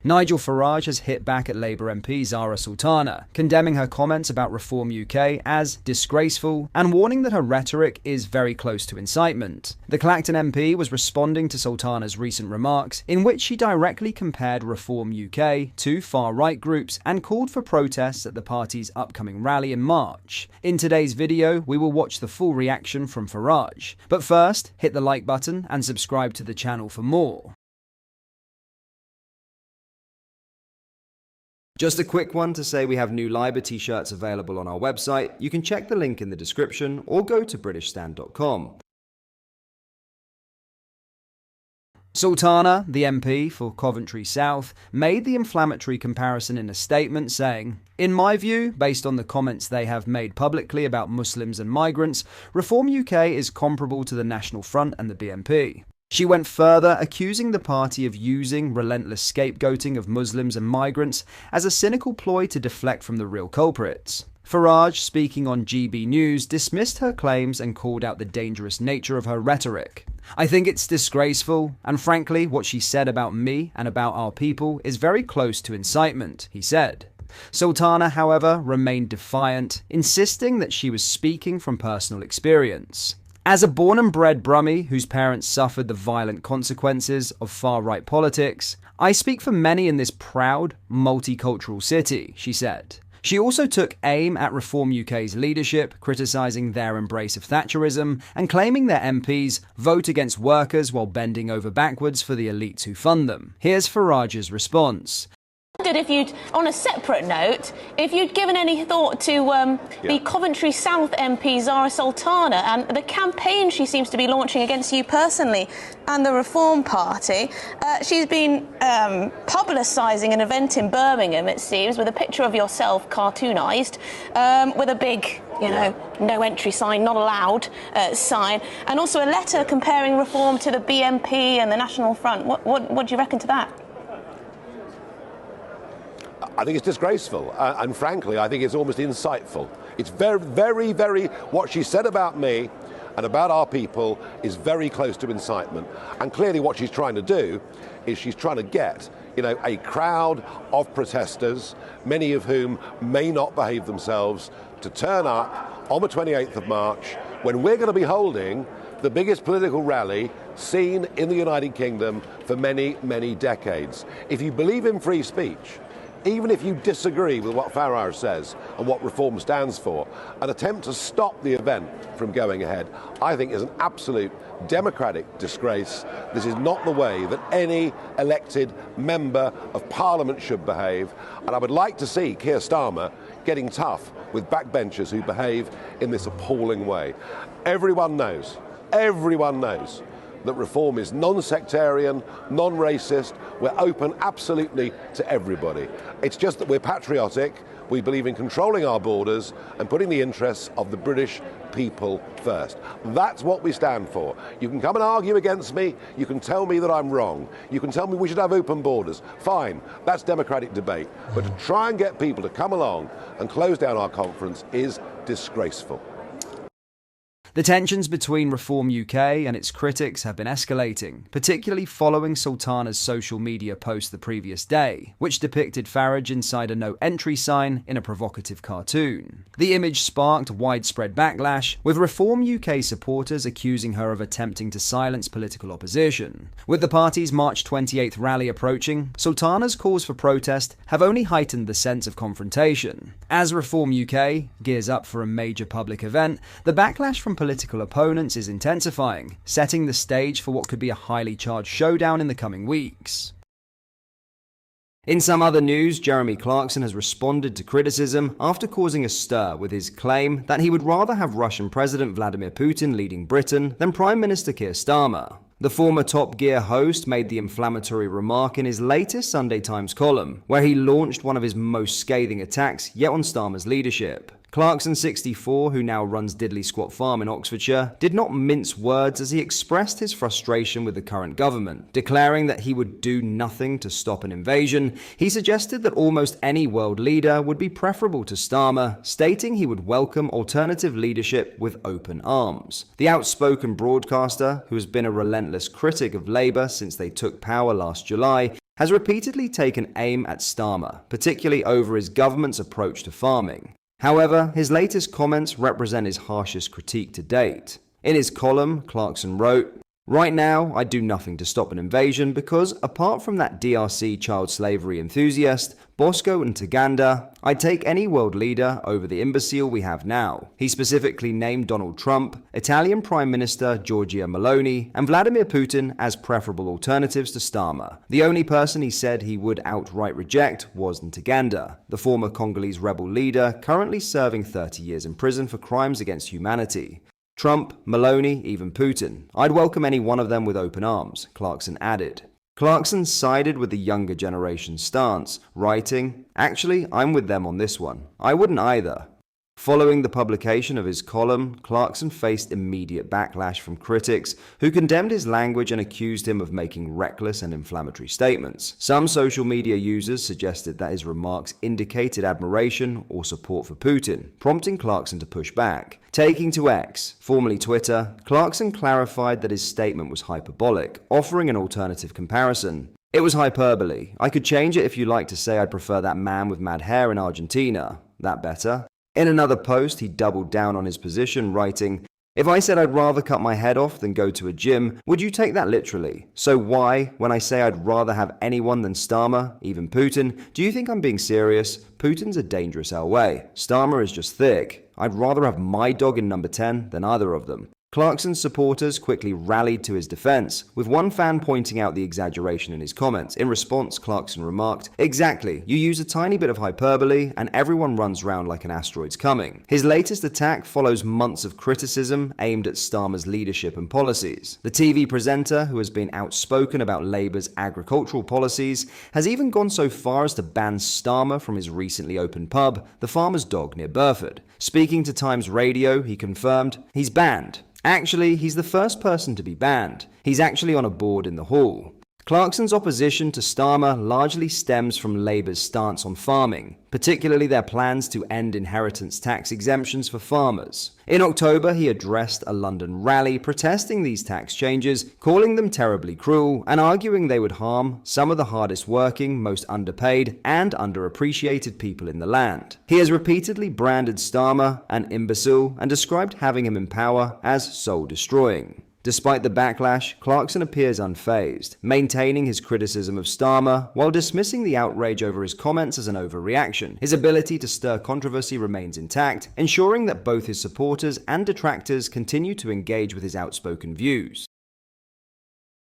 Nigel Farage has hit back at Labour MP Zarah Sultana, condemning her comments about Reform UK as disgraceful and warning that her rhetoric is very close to incitement. The Clarkson MP was responding to Sultana's recent remarks, in which she directly compared Reform UK to far-right groups and called for protests at the party's upcoming rally in March. In today's video, we will watch the full reaction from Farage. But first, hit the like button and subscribe to the channel for more. Just a quick one to say we have new Liber t-shirts available on our website. You can check the link in the description or go to britishstand.com. Sultana, the MP for Coventry South, made the inflammatory comparison in a statement saying, "In my view, based on the comments they have made publicly about Muslims and migrants, Reform UK is comparable to the National Front and the BNP." She went further, accusing the party of using relentless scapegoating of Muslims and migrants as a cynical ploy to deflect from the real culprits. Farage, speaking on GB News, dismissed her claims and called out the dangerous nature of her rhetoric. "I think it's disgraceful, and frankly, what she said about me and about our people is very close to incitement," he said. Sultana, however, remained defiant, insisting that she was speaking from personal experience. "As a born and bred Brummie whose parents suffered the violent consequences of far-right politics, I speak for many in this proud, multicultural city," she said. She also took aim at Reform UK's leadership, criticising their embrace of Thatcherism and claiming their MPs vote against workers while bending over backwards for the elites who fund them. Here's Farage's response. If you'd, on a separate note, if you'd given any thought to the Coventry South MP Zarah Sultana and the campaign she seems to be launching against you personally and the Reform Party. She's been publicising an event in Birmingham, it seems, with a picture of yourself cartoonised, with a big, no entry sign, not allowed sign, and also a letter comparing Reform to the BNP and the National Front. What do you reckon to that? I think it's disgraceful, and frankly, I think it's almost insightful. It's very, what she said about me and about our people is very close to incitement. And clearly what she's trying to do is she's trying to get, a crowd of protesters, many of whom may not behave themselves, to turn up on the 28th of March, when we're going to be holding the biggest political rally seen in the United Kingdom for many, many decades. If you believe in free speech, even if you disagree with what Farage says and what Reform stands for, an attempt to stop the event from going ahead, I think is an absolute democratic disgrace. This is not the way that any elected member of Parliament should behave, and I would like to see Keir Starmer getting tough with backbenchers who behave in this appalling way. Everyone knows that Reform is non-sectarian, non-racist. We're open absolutely to everybody. It's just that we're patriotic. We believe in controlling our borders and putting the interests of the British people first. That's what we stand for. You can come and argue against me. You can tell me that I'm wrong. You can tell me we should have open borders. Fine, that's democratic debate. But to try and get people to come along and close down our conference is disgraceful. The tensions between Reform UK and its critics have been escalating, particularly following Sultana's social media post the previous day, which depicted Farage inside a no entry sign in a provocative cartoon. The image sparked widespread backlash, with Reform UK supporters accusing her of attempting to silence political opposition. With the party's March 28th rally approaching, Sultana's calls for protest have only heightened the sense of confrontation. As Reform UK gears up for a major public event, the backlash from political opponents is intensifying, setting the stage for what could be a highly charged showdown in the coming weeks. In some other news, Jeremy Clarkson has responded to criticism after causing a stir with his claim that he would rather have Russian President Vladimir Putin leading Britain than Prime Minister Keir Starmer. The former Top Gear host made the inflammatory remark in his latest Sunday Times column, where he launched one of his most scathing attacks yet on Starmer's leadership. Clarkson, 64, who now runs Diddley Squat Farm in Oxfordshire, did not mince words as he expressed his frustration with the current government. Declaring that he would do nothing to stop an invasion, he suggested that almost any world leader would be preferable to Starmer, stating he would welcome alternative leadership with open arms. The outspoken broadcaster, who has been a relentless critic of Labour since they took power last July, has repeatedly taken aim at Starmer, particularly over his government's approach to farming. However, his latest comments represent his harshest critique to date. In his column, Clarkson wrote, "Right now, I do nothing to stop an invasion because, apart from that DRC child slavery enthusiast, Bosco Ntaganda, I'd take any world leader over the imbecile we have now." He specifically named Donald Trump, Italian Prime Minister Giorgia Meloni, and Vladimir Putin as preferable alternatives to Starmer. The only person he said he would outright reject was Ntaganda, the former Congolese rebel leader currently serving 30 years in prison for crimes against humanity. Trump, Meloni, even Putin. I'd welcome any one of them with open arms, Clarkson added. Clarkson sided with the younger generation's stance, writing, "Actually, I'm with them on this one. I wouldn't either." Following the publication of his column, Clarkson faced immediate backlash from critics who condemned his language and accused him of making reckless and inflammatory statements. Some social media users suggested that his remarks indicated admiration or support for Putin, prompting Clarkson to push back. Taking to X, formerly Twitter, Clarkson clarified that his statement was hyperbolic, offering an alternative comparison. "It was hyperbole. I could change it if you like to say I'd prefer that man with mad hair in Argentina. That better?" In another post, he doubled down on his position, writing, "If I said I'd rather cut my head off than go to a gym, would you take that literally? So why, when I say I'd rather have anyone than Starmer, even Putin, do you think I'm being serious? Putin's a dangerous LWay. Starmer is just thick. I'd rather have my dog in number 10 than either of them." Clarkson's supporters quickly rallied to his defense, with one fan pointing out the exaggeration in his comments. In response, Clarkson remarked, "Exactly, you use a tiny bit of hyperbole and everyone runs round like an asteroid's coming." His latest attack follows months of criticism aimed at Starmer's leadership and policies. The TV presenter, who has been outspoken about Labour's agricultural policies, has even gone so far as to ban Starmer from his recently opened pub, The Farmer's Dog, near Burford. Speaking to Times Radio, he confirmed, "He's banned. Actually, he's the first person to be banned. He's actually on a board in the hall." Clarkson's opposition to Starmer largely stems from Labour's stance on farming, particularly their plans to end inheritance tax exemptions for farmers. In October, he addressed a London rally protesting these tax changes, calling them terribly cruel, and arguing they would harm some of the hardest working, most underpaid, and underappreciated people in the land. He has repeatedly branded Starmer an imbecile and described having him in power as soul-destroying. Despite the backlash, Clarkson appears unfazed, maintaining his criticism of Starmer while dismissing the outrage over his comments as an overreaction. His ability to stir controversy remains intact, ensuring that both his supporters and detractors continue to engage with his outspoken views.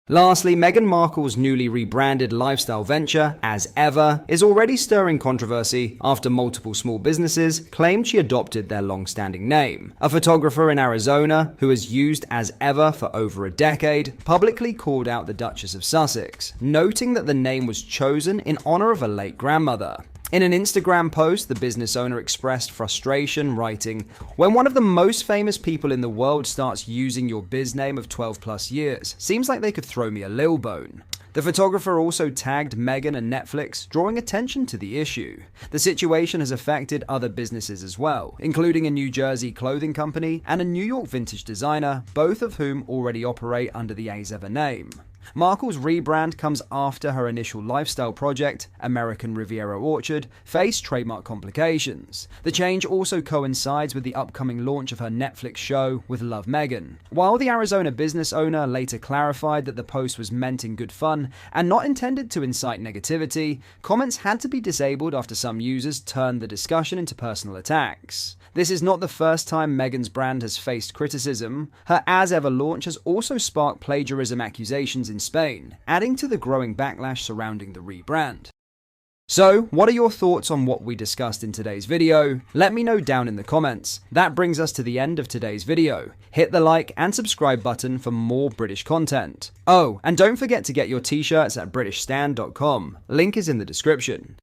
Lastly, Meghan Markle's newly rebranded lifestyle venture, As Ever, is already stirring controversy after multiple small businesses claimed she adopted their long-standing name. A photographer in Arizona, who has used As Ever for over a decade, publicly called out the Duchess of Sussex, noting that the name was chosen in honor of a late grandmother. In an Instagram post, the business owner expressed frustration, writing, "When one of the most famous people in the world starts using your biz name of 12 plus years, seems like they could throw me a lil bone." The photographer also tagged Meghan and Netflix, drawing attention to the issue. The situation has affected other businesses as well, including a New Jersey clothing company and a New York vintage designer, both of whom already operate under the As Ever name. Markle's rebrand comes after her initial lifestyle project, American Riviera Orchard, faced trademark complications. The change also coincides with the upcoming launch of her Netflix show with Love Meghan. While the Arizona business owner later clarified that the post was meant in good fun and not intended to incite negativity, comments had to be disabled after some users turned the discussion into personal attacks. This is not the first time Meghan's brand has faced criticism. Her As Ever launch has also sparked plagiarism accusations in Spain, adding to the growing backlash surrounding the rebrand. So, what are your thoughts on what we discussed in today's video? Let me know down in the comments. That brings us to the end of today's video. Hit the like and subscribe button for more British content. Oh, and don't forget to get your t-shirts at BritishStand.com. Link is in the description.